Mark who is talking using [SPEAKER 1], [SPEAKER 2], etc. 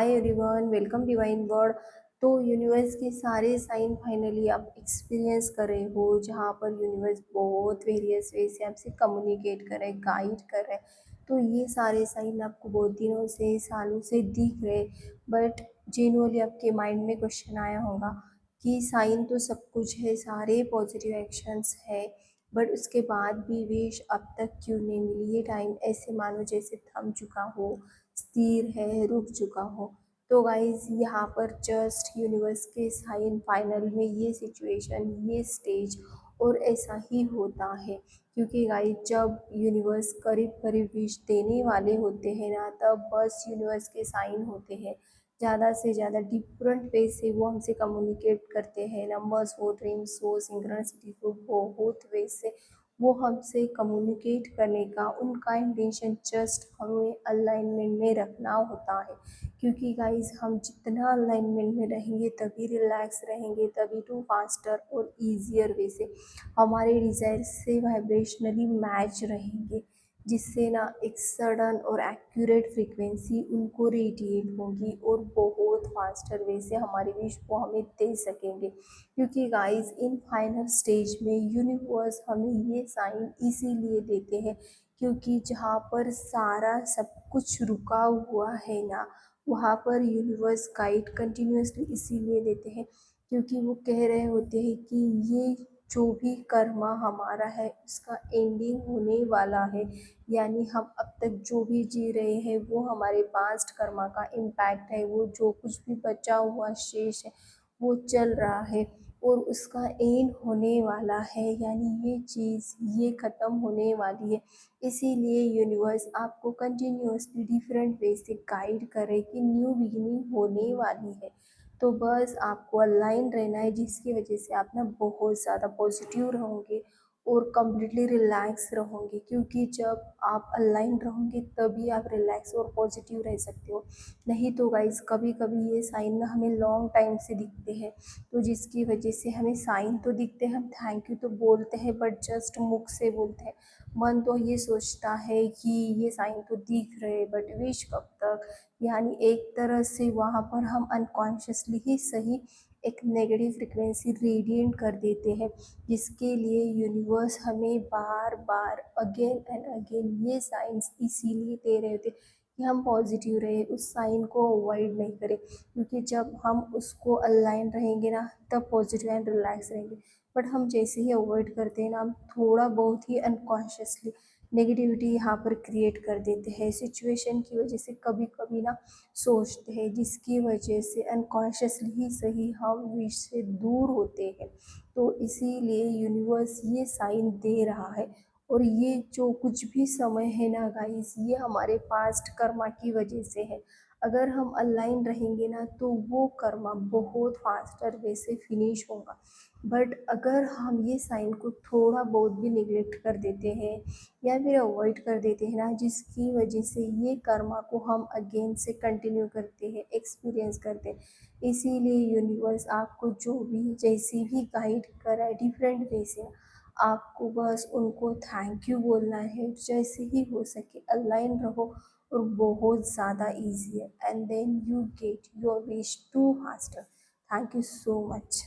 [SPEAKER 1] Hi everyone, welcome divine word. तो universe के सारे साइन फाइनली आप एक्सपीरियंस कर रहे हो, जहाँ पर यूनिवर्स बहुत वेरियस वे से आपसे कम्युनिकेट कर रहे, गाइड कर रहे। तो ये सारे साइन आपको बहुत दिनों से, सालों से दिख रहे, बट जेन्युइनली आपके माइंड में क्वेश्चन आया होगा कि साइन तो सब कुछ है, सारे पॉजिटिव एक्शंस है, बट उसके बाद भी विश अब तक क्यों नहीं मिली। ये टाइम ऐसे मानो जैसे थम चुका हो, स्थिर है, रुक चुका हो। तो गाइज यहाँ पर जस्ट यूनिवर्स के साइन फाइनल में ये सिचुएशन, ये स्टेज और ऐसा ही होता है, क्योंकि गाइज जब यूनिवर्स करीब करीब विश देने वाले होते हैं ना, तब बस यूनिवर्स के साइन होते हैं। ज़्यादा से ज़्यादा डिफरेंट वे से वो हमसे कम्युनिकेट करते हैं, नंबर्स हो, ड्रीम्स हो, सिंक्रोनिसिटी हो, बहुत वे से वो हमसे कम्युनिकेट करने का उनका इंटेंशन जस्ट हमें अलाइनमेंट में रखना होता है। क्योंकि गाइज हम जितना अलाइनमेंट में रहेंगे तभी रिलैक्स रहेंगे, तभी टू फास्टर और ईजियर वे से हमारे डिज़ायर से वाइब्रेशनली मैच रहेंगे, जिससे ना एक सडन और एक्यूरेट फ्रीक्वेंसी उनको रेडिएट होगी और बहुत फास्टर वे से हमारी विश को हमें दे सकेंगे। क्योंकि गाइस इन फाइनल स्टेज में यूनिवर्स हमें ये साइन इसीलिए देते हैं, क्योंकि जहाँ पर सारा सब कुछ रुका हुआ है ना, वहाँ पर यूनिवर्स गाइड कंटिन्यूसली इसीलिए देते हैं, क्योंकि वो कह रहे होते हैं कि ये जो भी कर्मा हमारा है उसका एंडिंग होने वाला है। यानी हम अब तक जो भी जी रहे हैं वो हमारे पास्ट कर्मा का इम्पैक्ट है, वो जो कुछ भी बचा हुआ शेष है वो चल रहा है और उसका एंड होने वाला है, यानी ये चीज़ ये ख़त्म होने वाली है। इसीलिए यूनिवर्स आपको कंटिन्यूसली डिफरेंट वे से गाइड करे कि न्यू बिगिनिंग होने वाली है। तो बस आपको अलाइन रहना है, जिसकी वजह से आप ना बहुत ज़्यादा पॉजिटिव रहोगे और कम्प्लीटली रिलैक्स रहोगे। क्योंकि जब आप अलाइन रहोगे तभी आप रिलैक्स और पॉजिटिव रह सकते हो। नहीं तो गाइज कभी कभी ये साइन ना हमें लॉन्ग टाइम से दिखते हैं, तो जिसकी वजह से हमें साइन तो दिखते हैं, हम थैंक यू तो बोलते हैं, बट जस्ट मुख से बोलते हैं। मन तो ये सोचता है कि ये साइन तो दिख रहे, बट विश कब तक। यानी एक तरह से वहाँ पर हम अनकॉन्शियसली ही सही एक नेगेटिव फ्रिक्वेंसी रेडिएट कर देते हैं, जिसके लिए यूनिवर्स हमें बार बार अगेन एंड अगेन ये साइंस इसीलिए दे रहे थे कि हम पॉजिटिव रहे, उस साइन को अवॉइड नहीं करें। क्योंकि जब हम उसको अलाइन रहेंगे ना, तब पॉजिटिव एंड रिलैक्स रहेंगे। बट हम जैसे ही अवॉइड करते हैं ना, हम थोड़ा बहुत ही अनकॉन्शियसली नेगेटिविटी यहाँ पर क्रिएट कर देते हैं सिचुएशन की वजह से, कभी कभी ना सोचते हैं, जिसकी वजह से अनकॉन्शियसली ही सही हम विश से दूर होते हैं। तो इसीलिए यूनिवर्स ये साइन दे रहा है। और ये जो कुछ भी समय है ना गाइस, ये हमारे पास्ट कर्मा की वजह से है। अगर हम अलाइन रहेंगे ना, तो वो कर्मा बहुत फास्टर वे से फिनिश होगा। बट अगर हम ये साइन को थोड़ा बहुत भी निगलेक्ट कर देते हैं या फिर अवॉइड कर देते हैं ना, जिसकी वजह से ये कर्मा को हम अगेन से कंटिन्यू करते हैं, एक्सपीरियंस करते हैं। इसीलिए यूनिवर्स आपको जो भी जैसी भी गाइड करा है डिफरेंट वे से, आपको बस उनको थैंक यू बोलना है, जैसे ही हो सके अलाइन रहो। और बहुत ज़्यादा ईजी है, and then you get your wish to faster. Thank you so much.